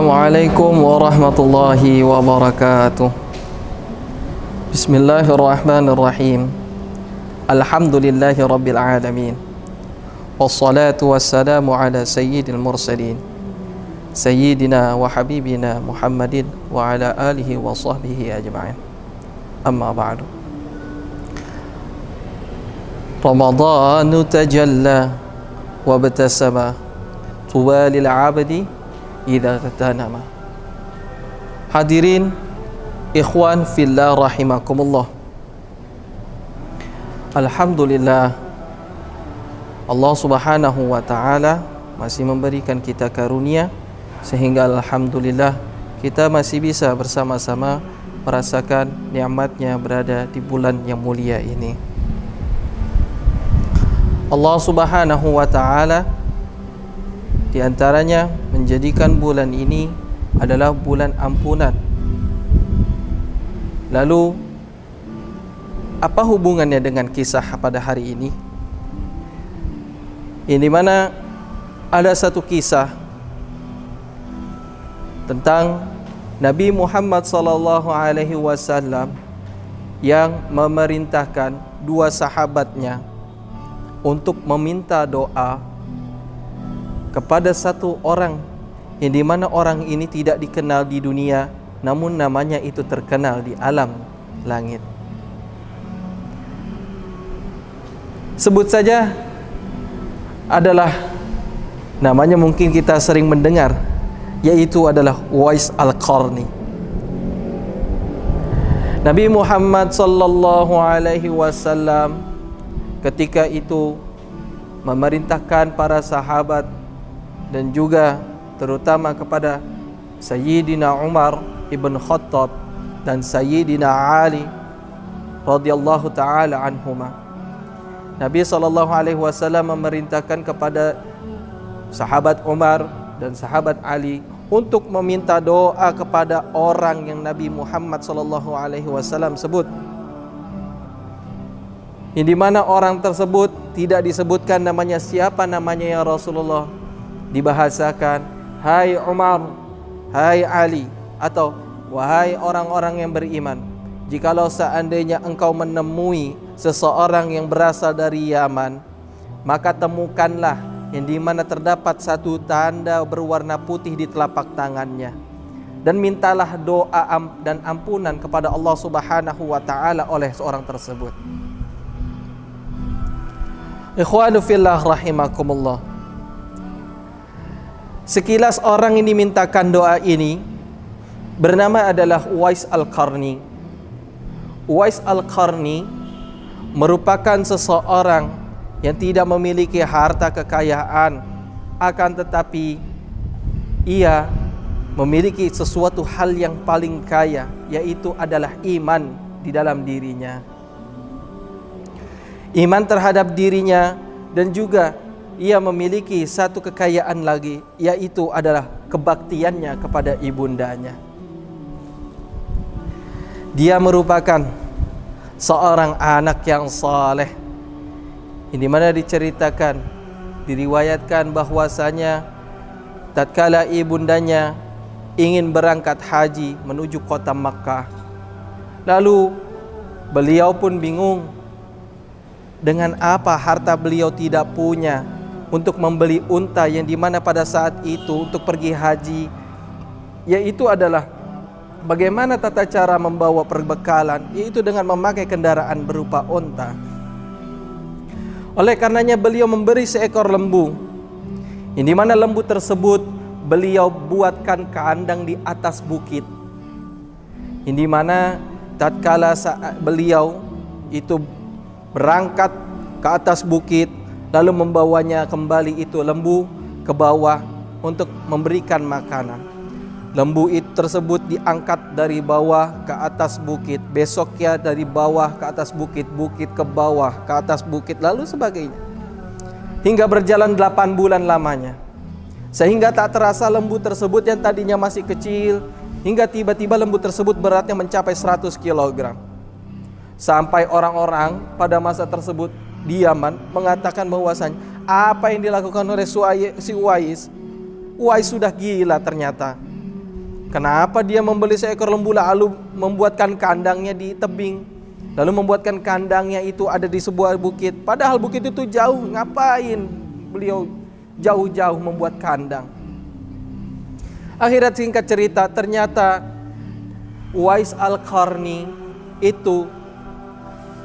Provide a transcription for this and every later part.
Assalamualaikum warahmatullahi wabarakatuh. Bismillahirrahmanirrahim. Alhamdulillahi rabbil alamin. Wassalatu wassalamu ala sayyidil mursalin Sayyidina wa habibina Muhammadin wa ala alihi wa sahbihi ajma'in. Amma ba'du. Ramadhanu tajalla wa batasama tubalil abdi idza tatanama. Hadirin ikhwan fillah rahimakumullah. Alhamdulillah, Allah Subhanahu wa taala masih memberikan kita karunia sehingga alhamdulillah kita masih bisa bersama-sama merasakan nikmatnya berada di bulan yang mulia ini. Allah Subhanahu wa taala di antaranya menjadikan bulan ini adalah bulan ampunan. Lalu apa hubungannya dengan kisah pada hari ini? Ini mana ada satu kisah tentang Nabi Muhammad sallallahu alaihi wasallam yang memerintahkan dua sahabatnya untuk meminta doa kepada satu orang yang dimana orang ini tidak dikenal di dunia, namun namanya itu terkenal di alam langit. Sebut saja adalah namanya mungkin kita sering mendengar, yaitu adalah Uwais Al-Qarni. Nabi Muhammad sallallahu alaihi wasallam ketika itu memerintahkan para sahabat dan juga terutama kepada Sayyidina Umar ibn Khattab dan Sayyidina Ali radhiyallahu taala anhuma. Nabi sallallahu alaihi wasallam memerintahkan kepada sahabat Umar dan sahabat Ali untuk meminta doa kepada orang yang Nabi Muhammad sallallahu alaihi wasallam sebut. Yang dimana orang tersebut tidak disebutkan namanya, siapa namanya ya Rasulullah. Dibahasakan, hai Umar, hai Ali, atau wahai orang-orang yang beriman, jikalau seandainya engkau menemui seseorang yang berasal dari Yaman, maka temukanlah yang dimana terdapat satu tanda berwarna putih di telapak tangannya, dan mintalah doa dan ampunan kepada Allah Subhanahu wa taala oleh seorang tersebut. Ikhwanu fillah rahimakumullah. Sekilas orang ini mintakan doa ini bernama adalah Uwais Al-Qarni. Uwais Al-Qarni merupakan seseorang yang tidak memiliki harta kekayaan, akan tetapi ia memiliki sesuatu hal yang paling kaya, yaitu adalah iman di dalam dirinya. Iman terhadap dirinya, dan juga ia memiliki satu kekayaan lagi, yaitu adalah kebaktiannya kepada ibundanya. Dia merupakan seorang anak yang saleh. Ini mana diceritakan, diriwayatkan bahwasanya tatkala ibundanya ingin berangkat haji menuju kota Makkah, lalu beliau pun bingung dengan apa harta beliau tidak punya untuk membeli unta yang dimana pada saat itu untuk pergi haji, yaitu adalah bagaimana tata cara membawa perbekalan, yaitu dengan memakai kendaraan berupa unta. Oleh karenanya beliau memberi seekor lembu, yang dimana lembu tersebut beliau buatkan kandang di atas bukit, yang dimana tatkala saat beliau itu berangkat ke atas bukit, lalu membawanya kembali itu lembu ke bawah untuk memberikan makanan. Lembu itu tersebut diangkat dari bawah ke atas bukit, besoknya dari bawah ke atas bukit, bukit ke bawah ke atas bukit, lalu sebagainya, hingga berjalan 8 bulan lamanya. Sehingga tak terasa lembu tersebut yang tadinya masih kecil, hingga tiba-tiba lembu tersebut beratnya mencapai 100 kg. Sampai orang-orang pada masa tersebut di Yaman mengatakan bahwasanya apa yang dilakukan oleh si Uwais sudah gila ternyata. Kenapa dia membeli seekor lembu lalu membuatkan kandangnya di tebing, lalu membuatkan kandangnya itu ada di sebuah bukit, padahal bukit itu jauh. Ngapain beliau jauh-jauh membuat kandang? Akhirat singkat cerita, ternyata Uwais Al-Qarni itu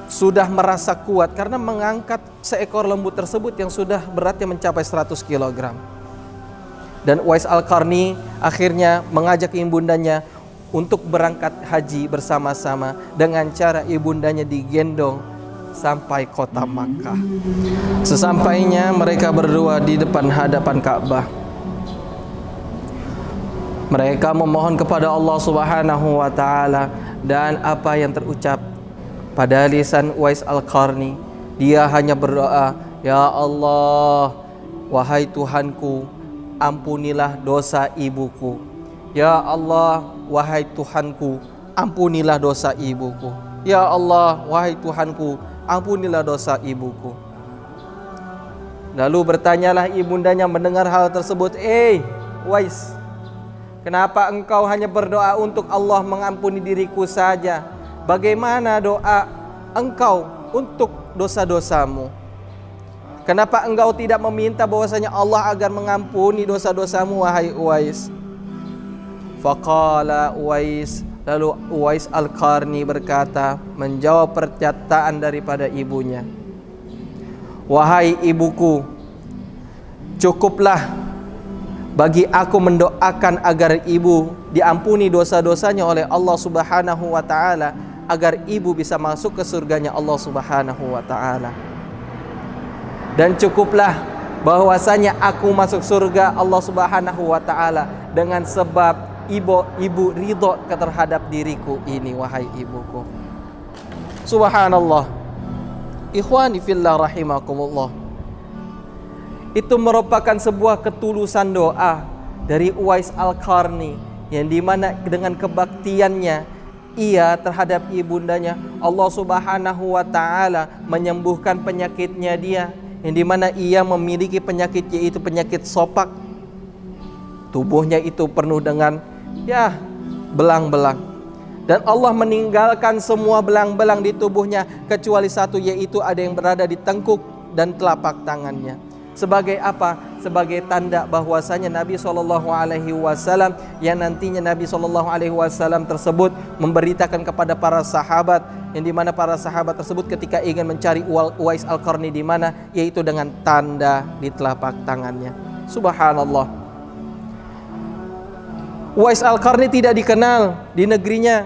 sudah merasa kuat karena mengangkat seekor lembu tersebut yang sudah beratnya mencapai 100 kg. Dan Uwais Al-Qarni akhirnya mengajak ibundanya untuk berangkat haji bersama-sama dengan cara ibundanya digendong sampai kota Makkah. Sesampainya mereka berdua di depan hadapan Ka'bah, mereka memohon kepada Allah Subhanahu wa taala, dan apa yang terucap pada lisan Uwais Al-Qarni, dia hanya berdoa, "Ya Allah, wahai Tuhanku, ampunilah dosa ibuku. Ya Allah, wahai Tuhanku, ampunilah dosa ibuku. Ya Allah, wahai Tuhanku, ampunilah dosa ibuku." Lalu bertanyalah ibundanya mendengar hal tersebut, Uwais, kenapa engkau hanya berdoa untuk Allah mengampuni diriku saja? Bagaimana doa engkau untuk dosa-dosamu? Kenapa engkau tidak meminta bahwasanya Allah agar mengampuni dosa-dosamu, wahai Uwais? Faqala Uwais, lalu Uwais Al-Qarni berkata, menjawab perkataan daripada ibunya, "Wahai ibuku, cukuplah bagi aku mendoakan agar ibu diampuni dosa-dosanya oleh Allah Subhanahu wa taala, agar ibu bisa masuk ke surganya Allah Subhanahu wa taala. Dan cukuplah bahwasanya aku masuk surga Allah Subhanahu wa taala dengan sebab ibu ridho terhadap diriku ini, wahai ibuku." Subhanallah. Ikhwani fillah rahimakumullah. Itu merupakan sebuah ketulusan doa dari Uwais Al-Qarni, yang dimana dengan kebaktiannya ia terhadap ibundanya, Allah Subhanahu wa taala menyembuhkan penyakitnya dia, yang dimana ia memiliki penyakit, yaitu penyakit sopak. Tubuhnya itu penuh dengan belang-belang, dan Allah meninggalkan semua belang-belang di tubuhnya kecuali satu, yaitu ada yang berada di tengkuk dan telapak tangannya. Sebagai apa? Sebagai tanda bahwasanya Nabi SAW, yang nantinya Nabi SAW tersebut memberitakan kepada para sahabat, yang dimana para sahabat tersebut ketika ingin mencari Uwais Al-Qarni di mana, yaitu dengan tanda di telapak tangannya. Subhanallah. Uwais Al-Qarni tidak dikenal di negerinya,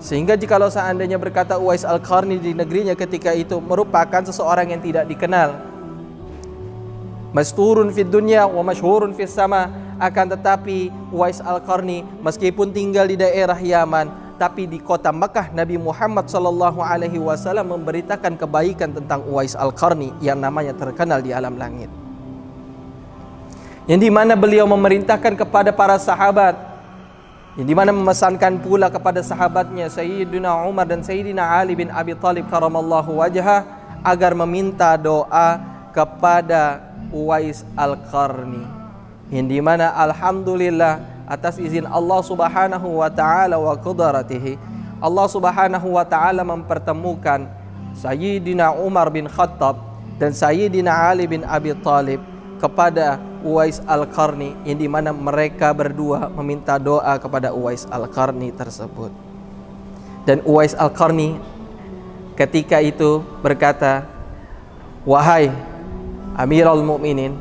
sehingga jikalau seandainya berkata Uwais Al-Qarni di negerinya ketika itu merupakan seseorang yang tidak dikenal, masturun fid dunya wa masyhurun fis sama, akan tetapi Uwais Al-Qarni meskipun tinggal di daerah Yaman, tapi di kota Makkah Nabi Muhammad SAW memberitakan kebaikan tentang Uwais Al-Qarni yang namanya terkenal di alam langit, yang dimana beliau memerintahkan kepada para sahabat, yang dimana memesankan pula kepada sahabatnya Sayyidina Umar dan Sayyidina Ali bin Abi Thalib karamallahu wajhah agar meminta doa kepada Uwais Al-Qarni, yang dimana alhamdulillah atas izin Allah Subhanahu wa taala wa qudratihi, Allah Subhanahu wa taala mempertemukan Sayyidina Umar bin Khattab dan Sayyidina Ali bin Abi Thalib kepada Uwais Al-Qarni, yang dimana mereka berdua meminta doa kepada Uwais Al-Qarni tersebut. Dan Uwais Al-Qarni ketika itu berkata, "Wahai Amirul Mukminin,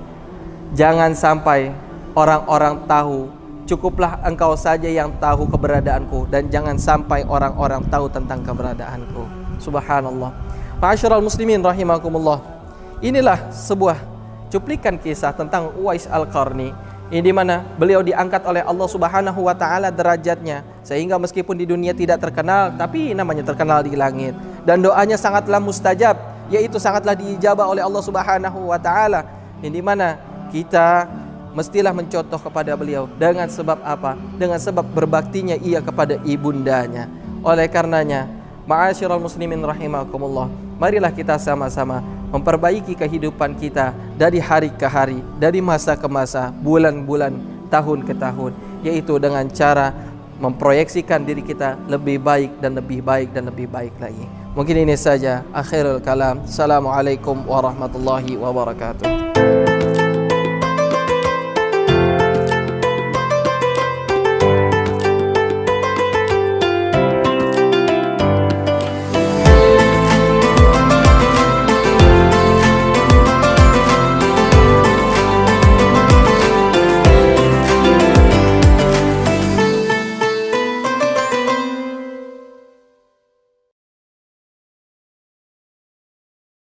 jangan sampai orang-orang tahu, cukuplah engkau saja yang tahu keberadaanku, dan jangan sampai orang-orang tahu tentang keberadaanku." Subhanallah. Ma'asyiral muslimin rahimakumullah. Inilah sebuah cuplikan kisah tentang Uwais Al-Qarni, yang dimana beliau diangkat oleh Allah Subhanahu wa taala derajatnya, sehingga meskipun di dunia tidak terkenal, tapi namanya terkenal di langit, dan doanya sangatlah mustajab, yaitu sangatlah diijabah oleh Allah Subhanahu wa taala, yang dimana kita mestilah mencontoh kepada beliau. Dengan sebab apa? Dengan sebab berbaktinya ia kepada ibundanya. Oleh karenanya, ma'asyiral muslimin rahimakumullah, marilah kita sama-sama memperbaiki kehidupan kita dari hari ke hari, dari masa ke masa, bulan-bulan, tahun ke tahun, yaitu dengan cara memproyeksikan diri kita lebih baik dan lebih baik dan lebih baik lagi. Mungkin ini saja akhirul kalam. Assalamualaikum warahmatullahi wabarakatuh.